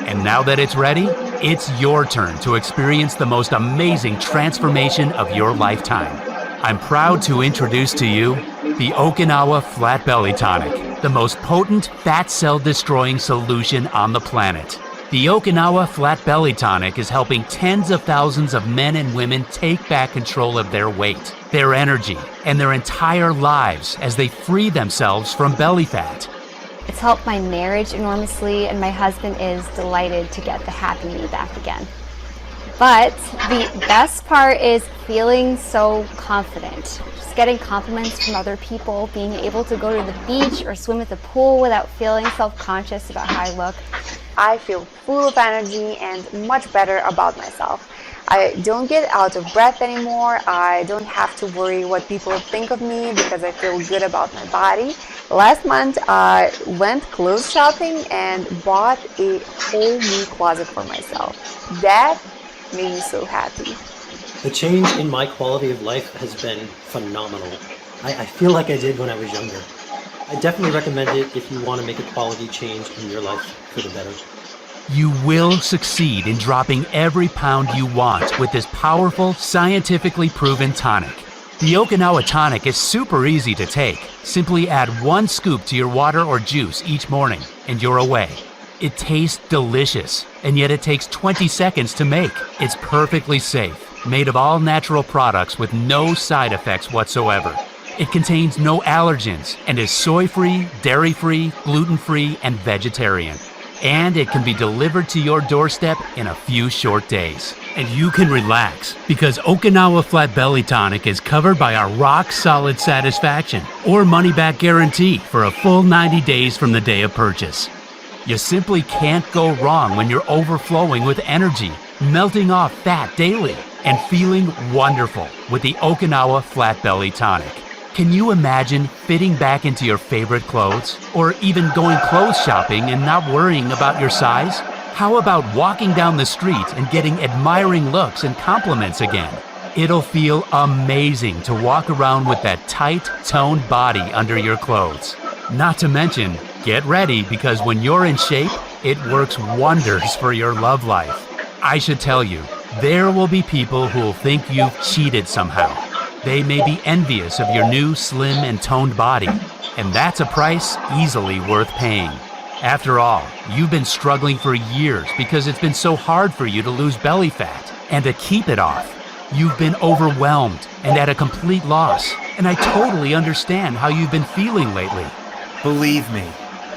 S1: And now that it's ready, it's your turn to experience the most amazing transformation of your lifetime. I'm proud to introduce to you the Okinawa Flat Belly Tonic, the most potent fat cell destroying solution on the planet. The Okinawa Flat Belly Tonic is helping tens of thousands of men and women take back control of their weight, their energy, and their entire lives as they free themselves from belly fat.
S2: It's helped my marriage enormously, and my husband is delighted to get the happy me back again. But the best part is feeling so confident. Just getting compliments from other people, being able to go to the beach or swim at the pool without feeling self-conscious about how I look.
S5: I feel full of energy and much better about myself. I don't get out of breath anymore. I don't have to worry what people think of me because I feel good about my body. Last month, I went clothes shopping and bought a whole new closet for myself. That made me so happy.
S4: The change in my quality of life has been phenomenal. I feel like I did when I was younger. I definitely recommend it if you want to make a quality change in your life for the better.
S1: You will succeed in dropping every pound you want with this powerful, scientifically proven tonic. The Okinawa tonic is super easy to take. Simply add 1 scoop to your water or juice each morning, and you're away. It tastes delicious, and yet it takes 20 seconds to make. It's perfectly safe, made of all natural products with no side effects whatsoever. It contains no allergens and is soy-free, dairy-free, gluten-free, and vegetarian. And it can be delivered to your doorstep in a few short days. And you can relax because Okinawa Flat Belly Tonic is covered by our rock-solid satisfaction or money-back guarantee for a full 90 days from the day of purchase. You simply can't go wrong when you're overflowing with energy, melting off fat daily, and feeling wonderful with the Okinawa Flat Belly Tonic. Can you imagine fitting back into your favorite clothes? Or even going clothes shopping and not worrying about your size? How about walking down the street and getting admiring looks and compliments again? It'll feel amazing to walk around with that tight, toned body under your clothes. Not to mention, get ready because when you're in shape, it works wonders for your love life. I should tell you, there will be people who will think you've cheated somehow. They may be envious of your new slim and toned body, and that's a price easily worth paying. After all, you've been struggling for years because it's been so hard for you to lose belly fat and to keep it off. You've been overwhelmed and at a complete loss, and I totally understand how you've been feeling lately.
S3: Believe me,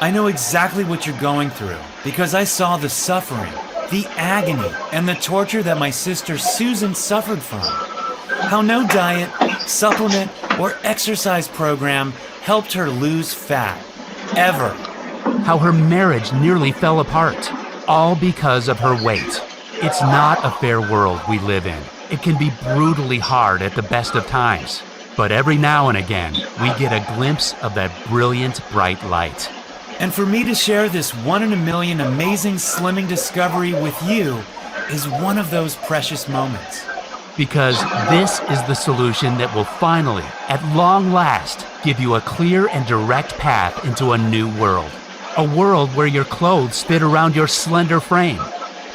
S3: I know exactly what you're going through because I saw the suffering, the agony, and the torture that my sister Susan suffered from. How no diet, supplement, or exercise program helped her lose fat, ever.
S1: How her marriage nearly fell apart, all because of her weight. It's not a fair world we live in. It can be brutally hard at the best of times. But every now and again, we get a glimpse of that brilliant, bright light.
S3: And for me to share this 1 in a million amazing slimming discovery with you is one of those precious moments.
S1: Because this is the solution that will finally, at long last, give you a clear and direct path into a new world. A world where your clothes fit around your slender frame.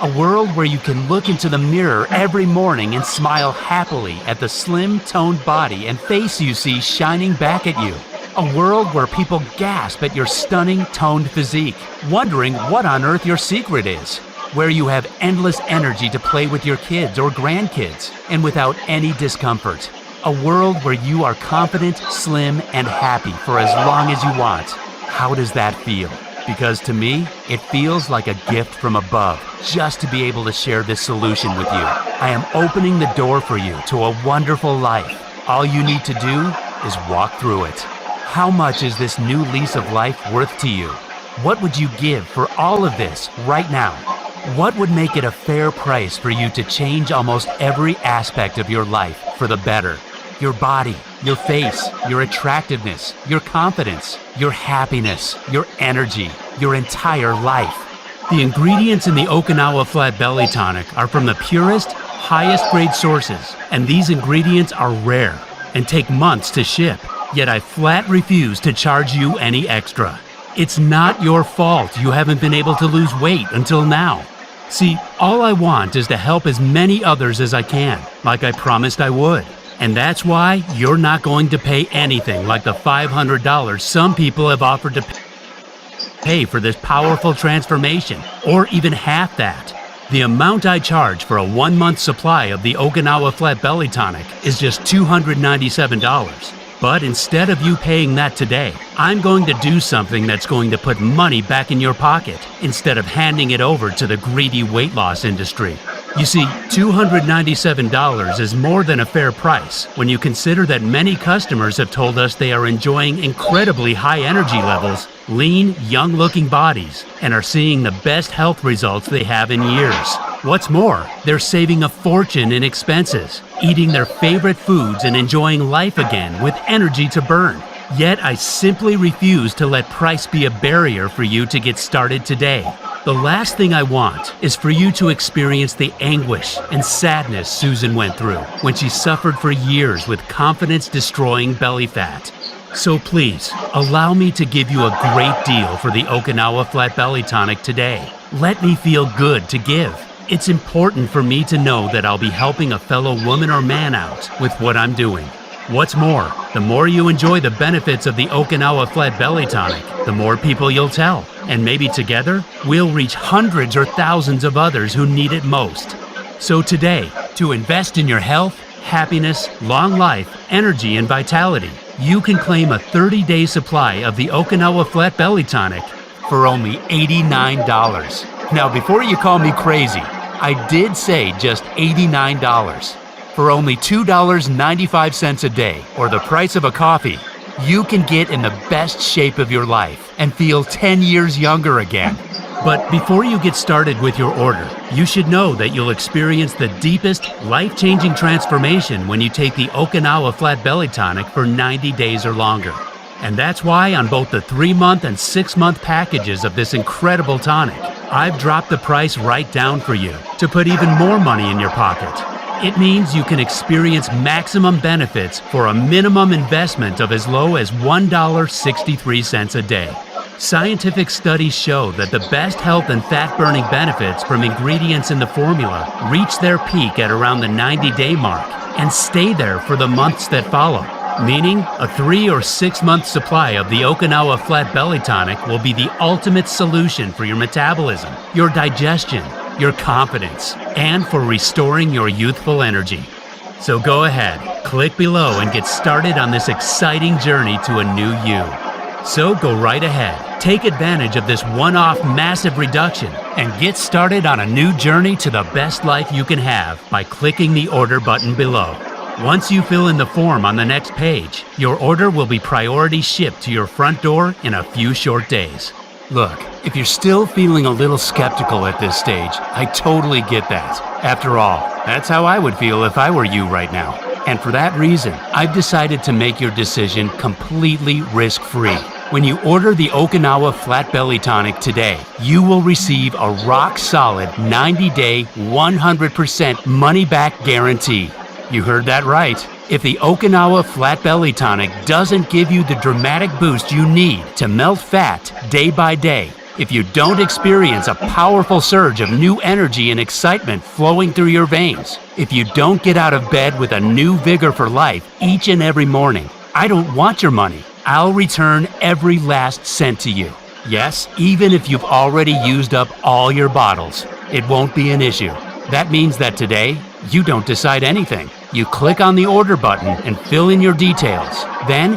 S1: A world where you can look into the mirror every morning and smile happily at the slim, toned body and face you see shining back at you. A world where people gasp at your stunning, toned physique, wondering what on earth your secret is. Where you have endless energy to play with your kids or grandkids, and without any discomfort. A world where you are confident, slim, and happy for as long as you want. How does that feel? Because to me, it feels like a gift from above, just to be able to share this solution with you. I am opening the door for you to a wonderful life. All you need to do is walk through it. How much is this new lease of life worth to you? What would you give for all of this right now? What would make it a fair price for you to change almost every aspect of your life for the better? Your body, your face, your attractiveness, your confidence, your happiness, your energy, your entire life. The ingredients in the Okinawa Flat Belly Tonic are from the purest, highest grade sources, and these ingredients are rare and take months to ship. Yet I flat refuse to charge you any extra. It's not your fault you haven't been able to lose weight until now. See, all I want is to help as many others as I can, like I promised I would. And that's why you're not going to pay anything like the $500 some people have offered to pay for this powerful transformation, or even half that. The amount I charge for a 1-month supply of the Okinawa Flat Belly Tonic is just $297. But instead of you paying that today, I'm going to do something that's going to put money back in your pocket instead of handing it over to the greedy weight loss industry. You see, $297 is more than a fair price when you consider that many customers have told us they are enjoying incredibly high energy levels, lean, young-looking bodies, and are seeing the best health results they have in years. What's more, they're saving a fortune in expenses, eating their favorite foods and enjoying life again with energy to burn. Yet I simply refuse to let price be a barrier for you to get started today. The last thing I want is for you to experience the anguish and sadness Susan went through when she suffered for years with confidence-destroying belly fat. So please, allow me to give you a great deal for the Okinawa Flat Belly Tonic today. Let me feel good to give. It's important for me to know that I'll be helping a fellow woman or man out with what I'm doing. What's more, the more you enjoy the benefits of the Okinawa Flat Belly Tonic, the more people you'll tell. And maybe together, we'll reach hundreds or thousands of others who need it most. So today, to invest in your health, happiness, long life, energy, and vitality, you can claim a 30-day supply of the Okinawa Flat Belly Tonic for only $89. Now, before you call me crazy, I did say just $89. For only $2.95 a day, or the price of a coffee, you can get in the best shape of your life and feel 10 years younger again. But before you get started with your order, you should know that you'll experience the deepest, life-changing transformation when you take the Okinawa Flat Belly Tonic for 90 days or longer. And that's why on both the 3-month and 6-month packages of this incredible tonic, I've dropped the price right down for you to put even more money in your pocket. It means you can experience maximum benefits for a minimum investment of as low as $1.63 a day. Scientific studies show that the best health and fat-burning benefits from ingredients in the formula reach their peak at around the 90-day mark and stay there for the months that follow. Meaning, a 3 or 6 month supply of the Okinawa Flat Belly Tonic will be the ultimate solution for your metabolism, your digestion, your confidence, and for restoring your youthful energy. So go ahead, click below and get started on this exciting journey to a new you. So go right ahead, take advantage of this one-off massive reduction, and get started on a new journey to the best life you can have by clicking the order button below. Once you fill in the form on the next page, your order will be priority shipped to your front door in a few short days. Look, if you're still feeling a little skeptical at this stage, I totally get that. After all, that's how I would feel if I were you right now. And for that reason, I've decided to make your decision completely risk-free. When you order the Okinawa Flat Belly Tonic today, you will receive a rock-solid 90-day, 100% money-back guarantee. You heard that right. If the Okinawa Flat Belly Tonic doesn't give you the dramatic boost you need to melt fat day by day, if you don't experience a powerful surge of new energy and excitement flowing through your veins, if you don't get out of bed with a new vigor for life each and every morning, I don't want your money. I'll return every last cent to you. Yes, even if you've already used up all your bottles, it won't be an issue. That means that today, you don't decide anything. You click on the order button and fill in your details. Then,